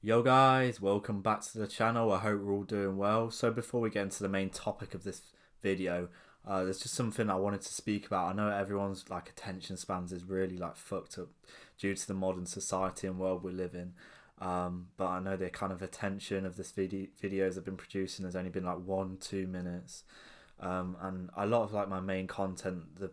Yo guys, welcome back to the channel. I hope we're all doing well. So before we get into the main topic of this video, there's just something I wanted to speak about. I know everyone's like attention spans is really like fucked up due to the modern society and world we live in. But I know the kind of attention of this videos I've been producing has only been like 1-2 minutes. And a lot of like my main content, the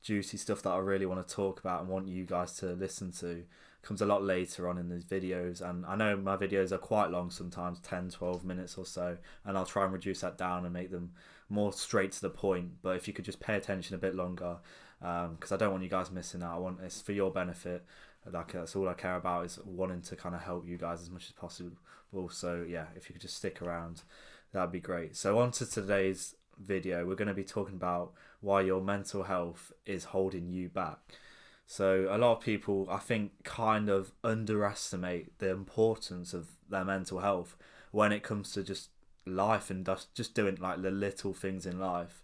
juicy stuff that I really want to talk about and want you guys to listen to comes a lot later on in these videos. And I know my videos are quite long sometimes, 10-12 minutes or so, and I'll try and reduce that down and make them more straight to the point. But if you could just pay attention a bit longer, because I don't want you guys missing out. I want it's for your benefit. Like that's all I care about, is wanting to kind of help you guys as much as possible. So yeah, if you could just stick around, that'd be great. So on to today's video, we're going to be talking about why your mental health is holding you back. So a lot of people, I think, kind of underestimate the importance of their mental health when it comes to just life and just doing like the little things in life.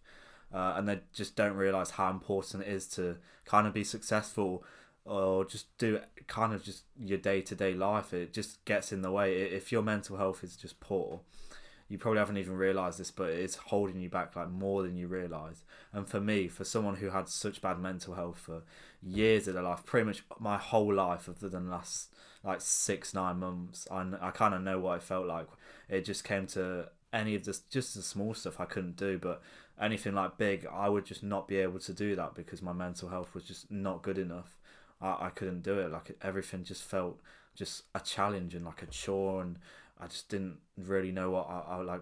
And they just don't realize how important it is to kind of be successful or just do kind of just your day-to-day life. It just gets in the way. If your mental health is just poor, you probably haven't even realised this, but it's holding you back like more than you realise. And for me, for someone who had such bad mental health for years of their life, pretty much my whole life other than the last like 6-9 months, I kind of know what it felt like. It just came to any of this, just the small stuff I couldn't do, but anything like big, I would just not be able to do that because my mental health was just not good enough. I couldn't do it. Like everything just felt just a challenge and like a chore, and I just didn't really know what I like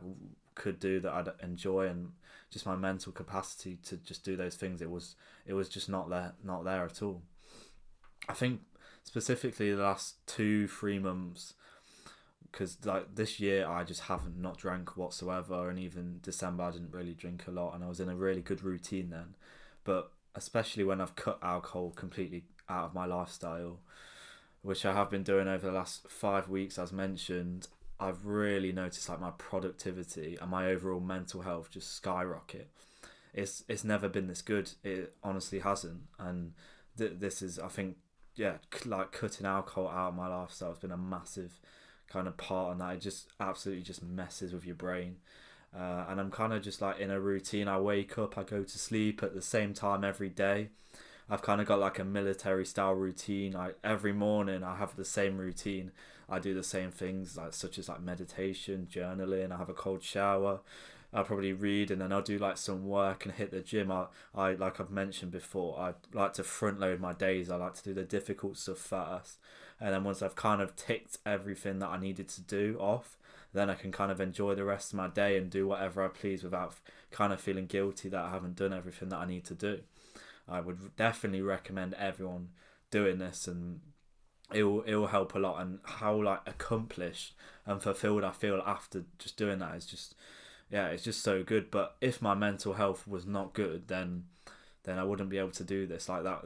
could do that I'd enjoy, and just my mental capacity to just do those things. It was just not there at all. I think specifically the last 2-3 months, because like this year I just haven't not drank whatsoever, and even December I didn't really drink a lot, and I was in a really good routine then. But especially when I've cut alcohol completely out of my lifestyle, which I have been doing over the last 5 weeks, as mentioned, I've really noticed like my productivity and my overall mental health just skyrocket. It's never been this good. It honestly hasn't, and this is, I think, yeah, like cutting alcohol out of my lifestyle has been a massive kind of part on that. It just absolutely just messes with your brain. And I'm kind of just like in a routine. I wake up, I go to sleep at the same time every day. I've kind of got like a military style routine. Every morning I have the same routine. I do the same things like such as like meditation, journaling. I have a cold shower. I'll probably read, and then I'll do like some work and hit the gym. I like I've mentioned before, I like to front load my days. I like to do the difficult stuff first, and then once I've kind of ticked everything that I needed to do off, then I can kind of enjoy the rest of my day and do whatever I please without kind of feeling guilty that I haven't done everything that I need to do. I would definitely recommend everyone doing this, and it will help a lot. And how like accomplished and fulfilled I feel after just doing that is just, yeah, it's just so good. But if my mental health was not good, then I wouldn't be able to do this like that.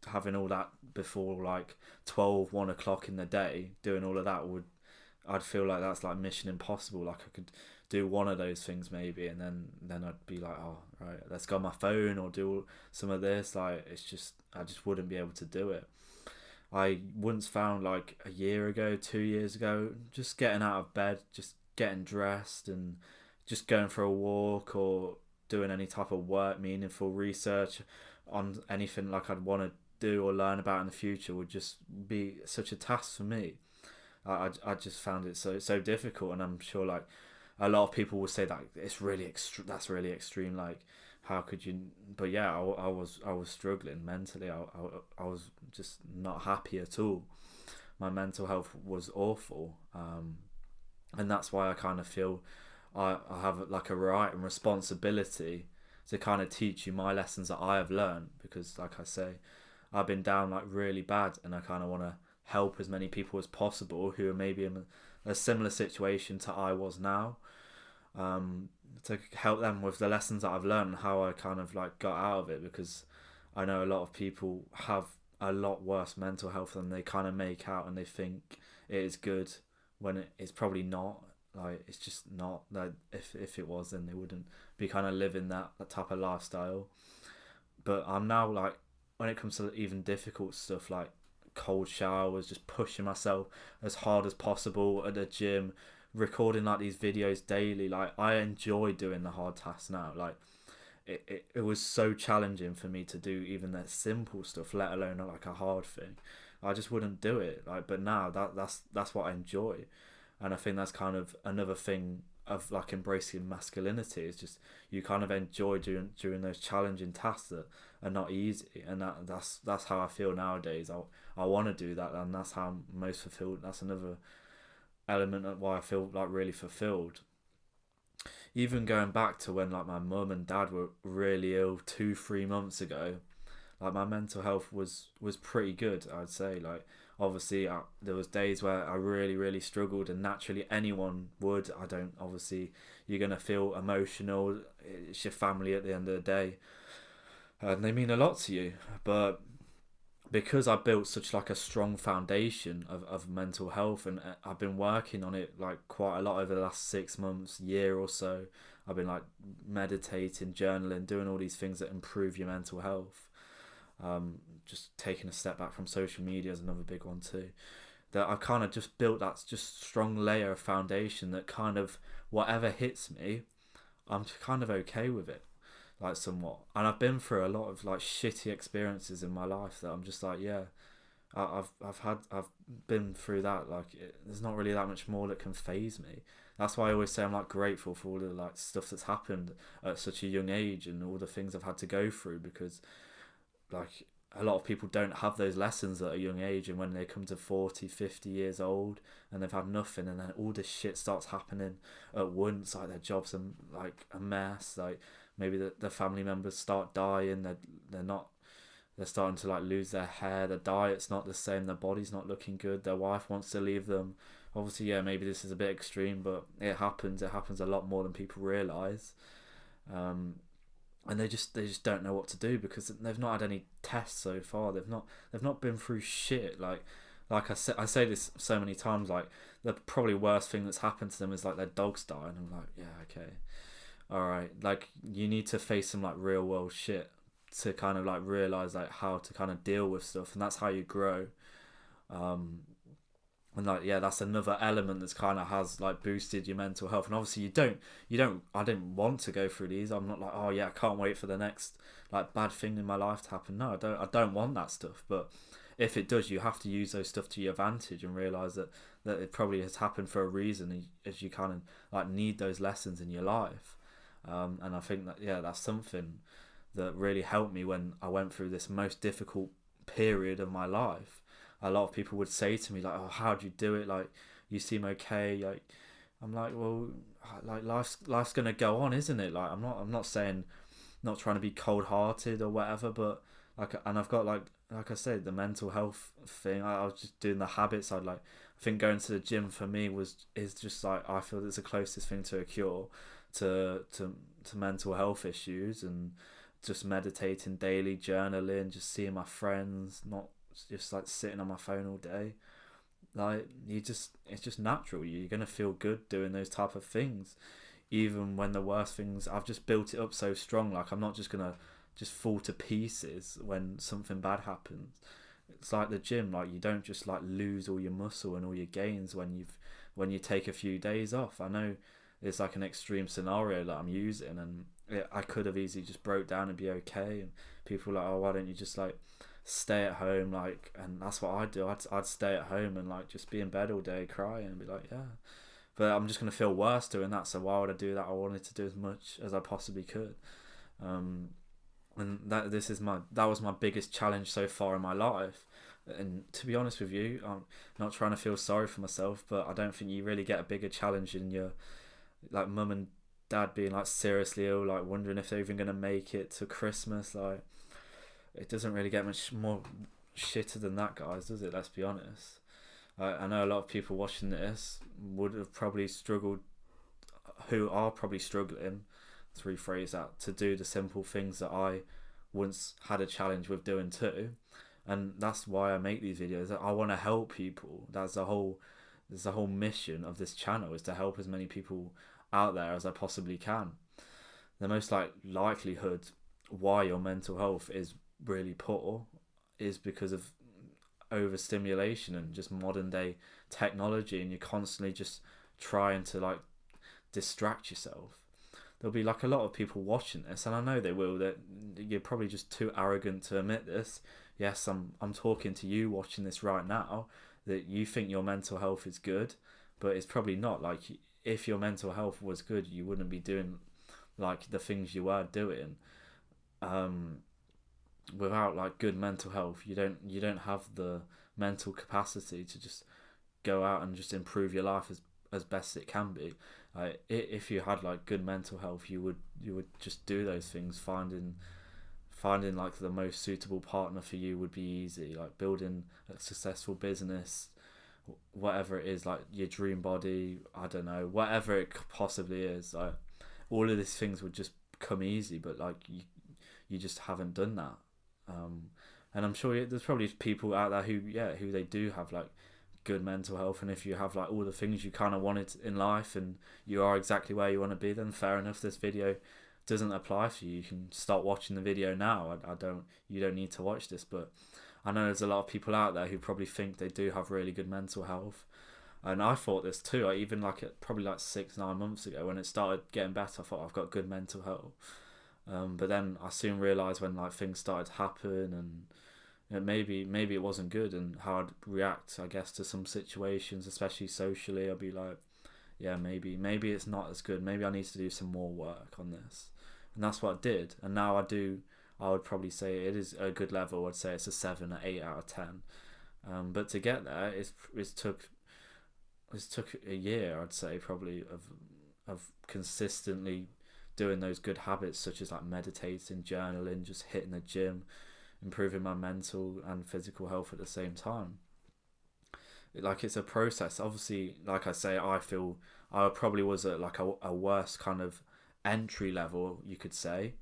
Having all that before like 12-1 o'clock in the day, doing all of that I'd feel like that's like mission impossible. Like I could do one of those things maybe, and then I'd be like, oh right, let's go on my phone or do some of this. Like it's just, I just wouldn't be able to do it. I once found like a year ago, 2 years ago, just getting out of bed, just getting dressed and just going for a walk or doing any type of work, meaningful research on anything like I'd want to do or learn about in the future would just be such a task for me. I just found it so difficult, and I'm sure like a lot of people will say that it's really that's really extreme. Like, how could you? But yeah, I was struggling mentally. I was just not happy at all. My mental health was awful, and that's why I kind of feel I have like a right and responsibility to kind of teach you my lessons that I have learned, because like I say, I've been down like really bad, and I kind of want to help as many people as possible who are maybe in a similar situation to I was now, to help them with the lessons that I've learned and how I kind of like got out of it, because I know a lot of people have a lot worse mental health than they kind of make out, and they think it is good when it's probably not. Like it's just not. Like if it was, then they wouldn't be kind of living that type of lifestyle. But I'm now like, when it comes to even difficult stuff like cold showers, just pushing myself as hard as possible at the gym, recording like these videos daily. Like I enjoy doing the hard tasks now. Like it was so challenging for me to do even that simple stuff, let alone like a hard thing. I just wouldn't do it. Like, but now that's what I enjoy, and I think that's kind of another thing of like embracing masculinity. Is just you kind of enjoy doing those challenging tasks that are not easy, and that's how I feel nowadays. I want to do that, and that's how I'm most fulfilled. That's another element of why I feel like really fulfilled. Even going back to when like my mum and dad were really ill 2-3 months ago, like my mental health was pretty good, I'd say. Like obviously there was days where I really struggled, and naturally anyone would. I don't Obviously you're gonna feel emotional. It's your family at the end of the day, and they mean a lot to you. But because I built such like a strong foundation of mental health, and I've been working on it like quite a lot over the last 6 months, year or so. I've been like meditating, journaling, doing all these things that improve your mental health. Just taking a step back from social media is another big one too. That I kind of just built that just strong layer of foundation that kind of whatever hits me, I'm kind of okay with it, like somewhat. And I've been through a lot of like shitty experiences in my life that I'm just like, yeah, I've been through that. Like there's not really that much more that can phase me. That's why I always say I'm like grateful for all the like stuff that's happened at such a young age and all the things I've had to go through, because like a lot of people don't have those lessons at a young age, and when they come to 40, 50 years old and they've had nothing, and then all this shit starts happening at once, like their jobs are like a mess, like maybe the family members start dying, they're starting to like lose their hair, their diet's not the same, their body's not looking good, their wife wants to leave them. Obviously, yeah, maybe this is a bit extreme, but it happens a lot more than people realize. And they just don't know what to do, because they've not had any tests so far. They've not been through shit. Like I say this so many times. Like the probably worst thing that's happened to them is like their dog's died. And I'm like, yeah, okay, all right. Like you need to face some like real world shit to kind of like realize like how to kind of deal with stuff, and that's how you grow. Um, and like yeah, that's another element that's kind of has like boosted your mental health. And obviously you don't I didn't want to go through these. I'm not like, oh yeah, I can't wait for the next like bad thing in my life to happen. No, I don't want that stuff. But if it does, you have to use those stuff to your advantage and realize that it probably has happened for a reason, as you kind of like need those lessons in your life. And I think that yeah, that's something that really helped me when I went through this most difficult period of my life. A lot of people would say to me like, "Oh, how'd you do it? Like, you seem okay." Like, I'm like, "Well, like life's gonna go on, isn't it?" Like, I'm not saying, not trying to be cold hearted or whatever, but like, and I've got like I said, the mental health thing. I was just doing the habits. I think going to the gym for me is just like, I feel it's the closest thing to a cure to mental health issues, and just meditating daily, journaling, just seeing my friends, not just like sitting on my phone all day. Like it's just natural. You're gonna feel good doing those type of things, even when the worst things. I've just built it up so strong. Like I'm not just gonna just fall to pieces when something bad happens. It's like the gym. Like you don't just like lose all your muscle and all your gains when you take a few days off. I know it's like an extreme scenario that I'm using, and I could have easily just broke down and be okay. And people are like, oh, why don't you just like stay at home? Like, and that's what I'd do. I'd stay at home and like just be in bed all day crying and be like, yeah, but I'm just gonna feel worse doing that. So why would I do that? I wanted to do as much as I possibly could. And that was my biggest challenge so far in my life. And to be honest with you, I'm not trying to feel sorry for myself, but I don't think you really get a bigger challenge in your like mum and dad being like seriously ill, like wondering if they're even gonna make it to Christmas. Like it doesn't really get much more shitter than that, guys, does it? Let's be honest. I know a lot of people watching this would have probably struggled, who are probably struggling, to rephrase that, to do the simple things that I once had a challenge with doing too. And that's why I make these videos. I want to help people. That's the whole mission of this channel, is to help as many people out there as I possibly can. The most likelihood why your mental health is really poor is because of overstimulation and just modern day technology, and you're constantly just trying to like distract yourself. There'll be like a lot of people watching this, and I know they will, that you're probably just too arrogant to admit this. Yes, I'm talking to you watching this right now, that you think your mental health is good, but it's probably not. Like, if your mental health was good, you wouldn't be doing like the things you are doing. um Without like good mental health, you don't have the mental capacity to just go out and just improve your life as best it can be. Like, if you had like good mental health, you would just do those things. Finding like the most suitable partner for you would be easy. Like building a successful business, whatever it is, like your dream body, I don't know, whatever it possibly is. Like, all of these things would just come easy, but like you just haven't done that. And I'm sure there's probably people out there who they do have like good mental health, and if you have like all the things you kind of wanted in life and you are exactly where you want to be, then fair enough, this video doesn't apply for you. You can start watching the video now. You don't need to watch this. But I know there's a lot of people out there who probably think they do have really good mental health, and I thought this too. Even like probably like 6-9 months ago, when it started getting better, I thought I've got good mental health. But then I soon realised when like things started to happen, and maybe it wasn't good, and how I'd react, I guess, to some situations, especially socially. I'd be like, yeah, maybe it's not as good. Maybe I need to do some more work on this, and that's what I did. And now I do. I would probably say it is a good level. I'd say it's a 7 or 8 out of 10. But to get there, it took a year, I'd say, probably of consistently doing those good habits, such as like meditating, journaling, just hitting the gym, improving my mental and physical health at the same time. Like, it's a process. Obviously, like I say, I feel I probably was at like a worse kind of entry level, you could say,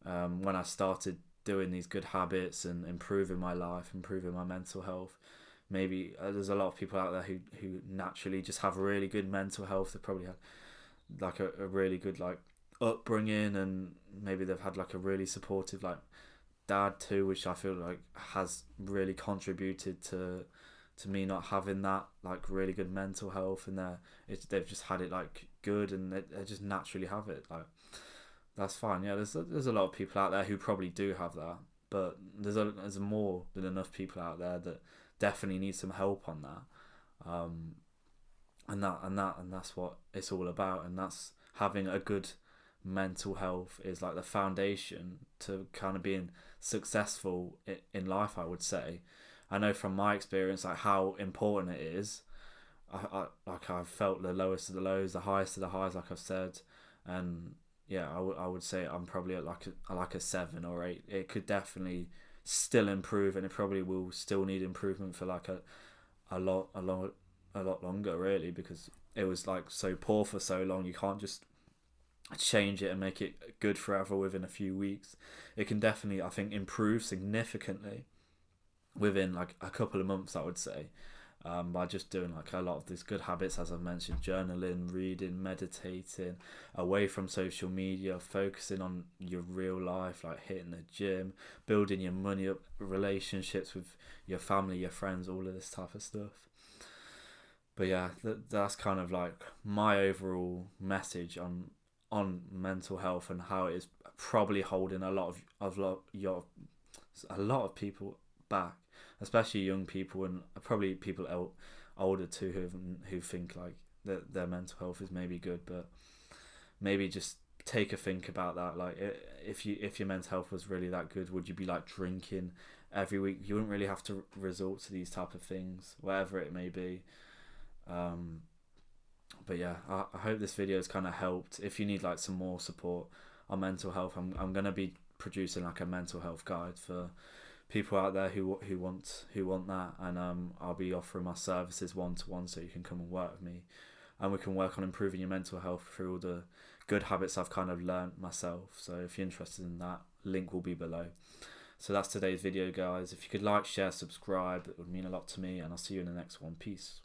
when I started doing these good habits and improving my life, improving my mental health. Maybe there's a lot of people out there who naturally just have really good mental health. They probably had like a really good like upbringing, and maybe they've had like a really supportive like dad too, which I feel like has really contributed to me not having that like really good mental health, and they've just had it like good, and they just naturally have it. Like, that's fine. Yeah, there's a lot of people out there who probably do have that, but there's more than enough people out there that definitely need some help on that. And that's what it's all about, and that's having a good mental health is like the foundation to kind of being successful in life, I would say. I know from my experience like how important it is. I've felt the lowest of the lows, the highest of the highs, like I've said, and yeah, I would say I'm probably at like a 7 or 8. It could definitely still improve, and it probably will still need improvement for like a lot longer, really, because it was like so poor for so long. You can't just change it and make it good forever within a few weeks. It can definitely, I think, improve significantly within like a couple of months, I would say, by just doing like a lot of these good habits, as I've mentioned: journaling, reading, meditating, away from social media, focusing on your real life, like hitting the gym, building your money up, relationships with your family, your friends, all of this type of stuff. But yeah, that's kind of like my overall message on mental health, and how it is probably holding a lot of people back, especially young people, and probably people older too, who think like that their mental health is maybe good, but maybe just take a think about that. Like, if your mental health was really that good, would you be like drinking every week? You wouldn't really have to resort to these type of things, whatever it may be. But yeah, I hope this video has kind of helped. If you need like some more support on mental health, I'm gonna be producing like a mental health guide for people out there who want that, and I'll be offering my services 1-to-1, so you can come and work with me, and we can work on improving your mental health through all the good habits I've kind of learned myself. So if you're interested in that, link will be below. So that's today's video, guys. If you could like, share, subscribe, it would mean a lot to me, and I'll see you in the next one. Peace.